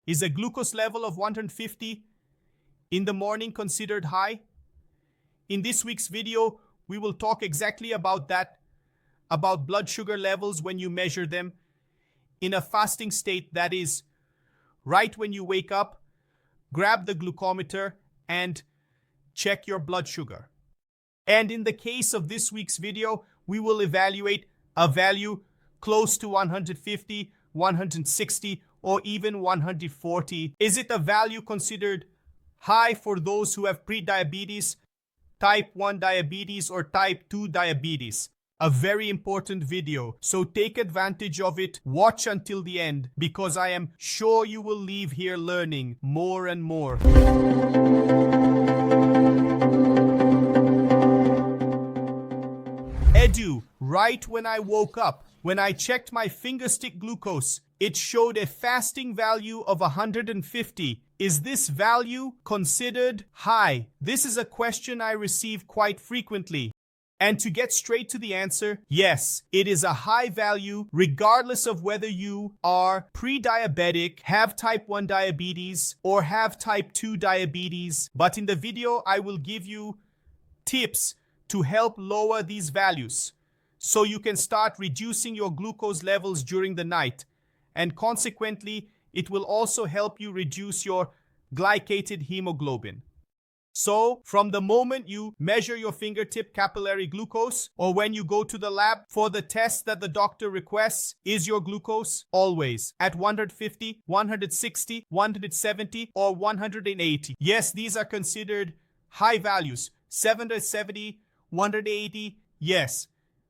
Is a glucose level of 150 in the morning considered high? In this week's video, we will talk exactly about that, about blood sugar levels when you measure them in a fasting state, that is, right when you wake up, grab the glucometer and check your blood sugar. And in the case of this week's video, we will evaluate a value close to 150, 160, or even 140. Is it a value considered high for those who have prediabetes, type 1 diabetes, or type 2 diabetes? A very important video, so take advantage of it, watch until the end, because I am sure you will leave here learning more and more. Right when I woke up, when I checked my fingerstick glucose, it showed a fasting value of 150. Is this value considered high? This is a question I receive quite frequently. And to get straight to the answer, yes, it is a high value regardless of whether you are pre-diabetic, have type 1 diabetes, or have type 2 diabetes. But in the video, I will give you tips to help lower these values, so you can start reducing your glucose levels during the night. And consequently, it will also help you reduce your glycated hemoglobin. So, from the moment you measure your fingertip capillary glucose, or when you go to the lab for the test that the doctor requests, is your glucose always at 150, 160, 170, or 180? Yes, these are considered high values. 770, 180, yes.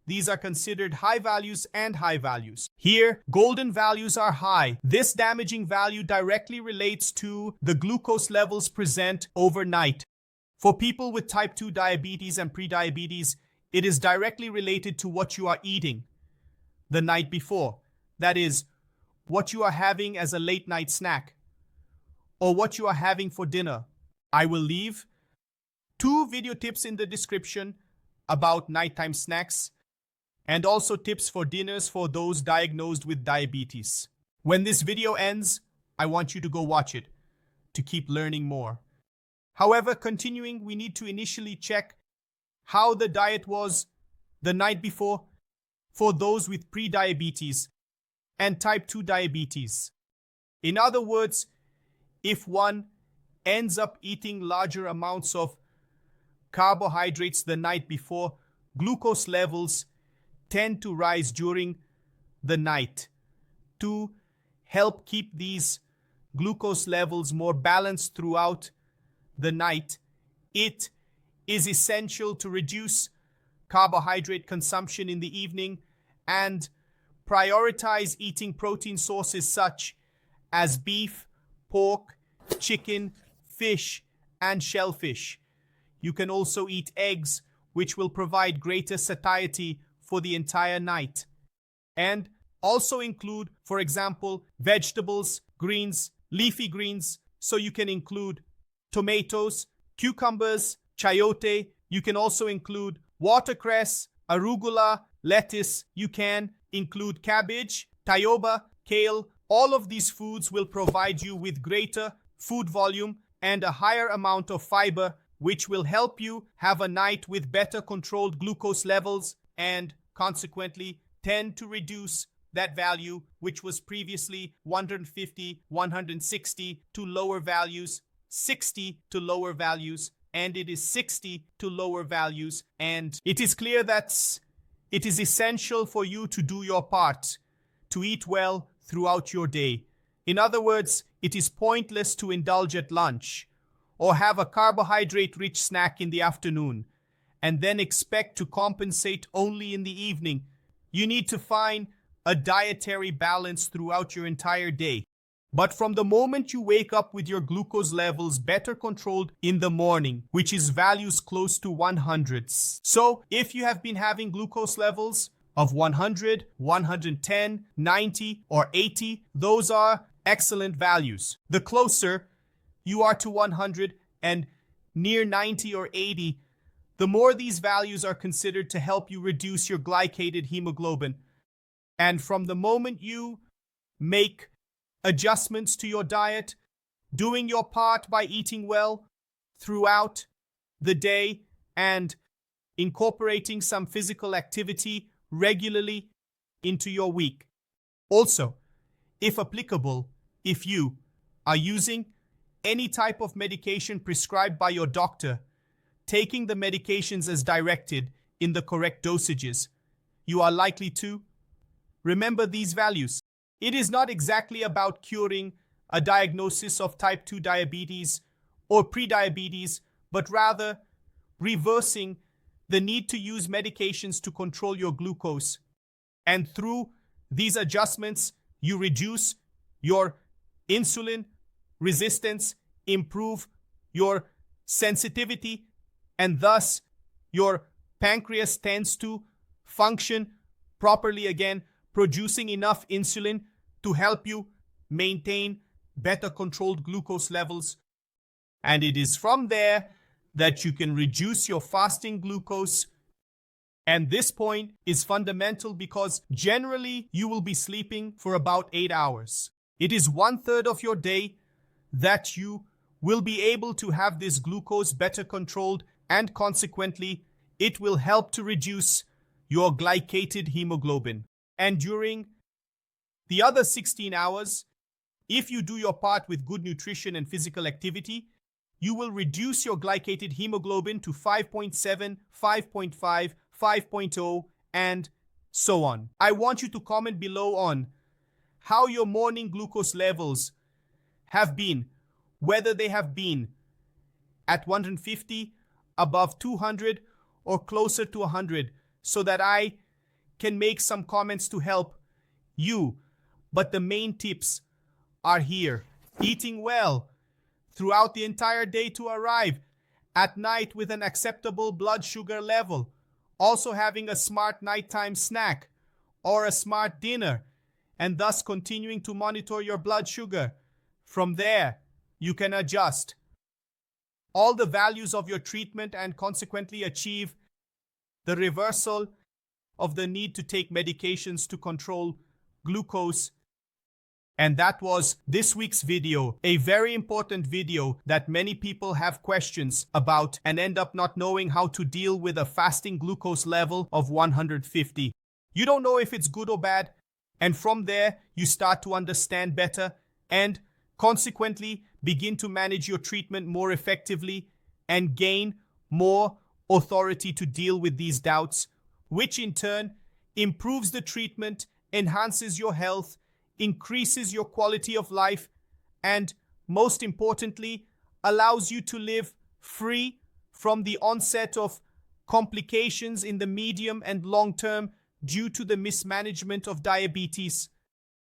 These are considered high values and high values. Here, golden values are high. This damaging value directly relates to the glucose levels present overnight. For people with type 2 diabetes and prediabetes, it is directly related to what you are eating the night before. That is, what you are having as a late night snack, or what you are having for dinner. I will leave 2 video tips in the description about nighttime snacks, and also tips for dinners for those diagnosed with diabetes. When this video ends, I want you to go watch it to keep learning more. However, continuing, we need to initially check how the diet was the night before for those with prediabetes and type 2 diabetes. In other words, if one ends up eating larger amounts of carbohydrates the night before, glucose levels tend to rise during the night. To help keep these glucose levels more balanced throughout the night, it is essential to reduce carbohydrate consumption in the evening and prioritize eating protein sources such as beef, pork, chicken, fish, and shellfish. You can also eat eggs, which will provide greater satiety for the entire night. And also include, for example, vegetables, greens, leafy greens. So you can include tomatoes, cucumbers, chayote. You can also include watercress, arugula, lettuce. You can include cabbage, tayoba, kale. All of these foods will provide you with greater food volume and a higher amount of fiber, which will help you have a night with better controlled glucose levels and consequently tend to reduce that value, which was previously 150, 160 to lower values, 60 to lower values, and it is 60 to lower values. And it is clear that it is essential for you to do your part, to eat well throughout your day. In other words, it is pointless to indulge at lunch or have a carbohydrate-rich snack in the afternoon and then expect to compensate only in the evening. You need to find a dietary balance throughout your entire day. But from the moment you wake up with your glucose levels better controlled in the morning, which is values close to 100s. So if you have been having glucose levels of 100, 110, 90, or 80, those are excellent values. The closer you are to 100 and near 90 or 80, the more these values are considered to help you reduce your glycated hemoglobin. And from the moment you make adjustments to your diet, doing your part by eating well throughout the day, and incorporating some physical activity regularly into your week. Also, if applicable, if you are using any type of medication prescribed by your doctor, taking the medications as directed in the correct dosages, you are likely to remember these values. It is not exactly about curing a diagnosis of type 2 diabetes or prediabetes, but rather reversing the need to use medications to control your glucose. And through these adjustments, you reduce your insulin resistance, improve your sensitivity, and thus your pancreas tends to function properly again, producing enough insulin to help you maintain better controlled glucose levels. And it is from there that you can reduce your fasting glucose. And this point is fundamental because generally you will be sleeping for about 8 hours. It is 1/3 of your day that you will be able to have this glucose better controlled, and consequently it will help to reduce your glycated hemoglobin. And during the other 16 hours, if you do your part with good nutrition and physical activity, you will reduce your glycated hemoglobin to 5.7, 5.5, 5.0, and so on. I want you to comment below on how your morning glucose levels have been, whether they have been at 150, above 200, or closer to 100, so that I can make some comments to help you. But the main tips are here. Eating well throughout the entire day to arrive at night with an acceptable blood sugar level. Also having a smart nighttime snack or a smart dinner, and thus continuing to monitor your blood sugar. From there, you can adjust all the values of your treatment and consequently achieve the reversal of the need to take medications to control glucose. And that was this week's video, a very important video that many people have questions about and end up not knowing how to deal with a fasting glucose level of 150. You don't know if it's good or bad, and from there you start to understand better and consequently begin to manage your treatment more effectively and gain more authority to deal with these doubts, which in turn improves the treatment, enhances your health, increases your quality of life, and most importantly, allows you to live free from the onset of complications in the medium and long term due to the mismanagement of diabetes.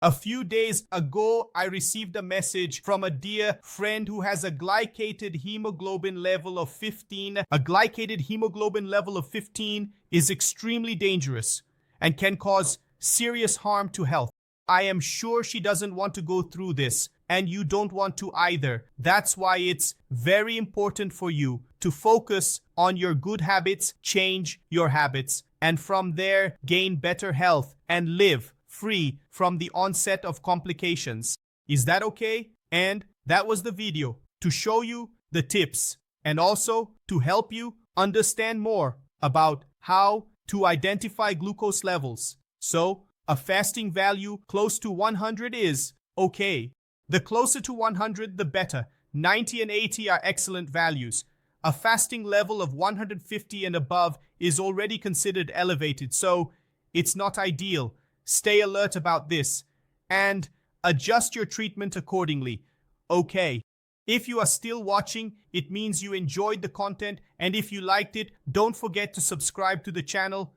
A few days ago, I received a message from a dear friend who has a glycated hemoglobin level of 15. A glycated hemoglobin level of 15 is extremely dangerous and can cause serious harm to health. I am sure she doesn't want to go through this, and you don't want to either. That's why it's very important for you to focus on your good habits, change your habits, and from there gain better health and live free from the onset of complications. Is that okay? And that was the video to show you the tips and also to help you understand more about how to identify glucose levels. So, a fasting value close to 100 is okay. The closer to 100, the better. 90 and 80 are excellent values. A fasting level of 150 and above is already considered elevated, so it's not ideal. Stay alert about this and adjust your treatment accordingly. Okay. If you are still watching, it means you enjoyed the content, and if you liked it, don't forget to subscribe to the channel,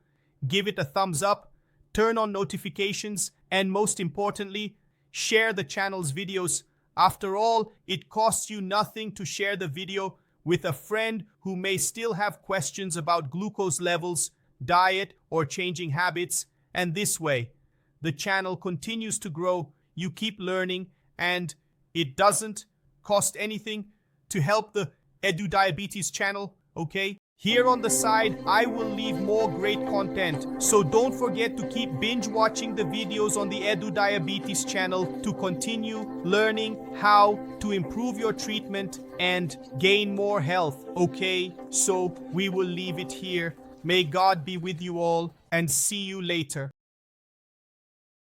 give it a thumbs up, turn on notifications, and most importantly, share the channel's videos. After all, it costs you nothing to share the video with a friend who may still have questions about glucose levels, diet, or changing habits. And this way, the channel continues to grow, you keep learning, and it doesn't cost anything to help the Edu Diabetes channel, okay? Here on the side, I will leave more great content. So don't forget to keep binge watching the videos on the Edu Diabetes channel to continue learning how to improve your treatment and gain more health. Okay, so we will leave it here. May God be with you all and see you later.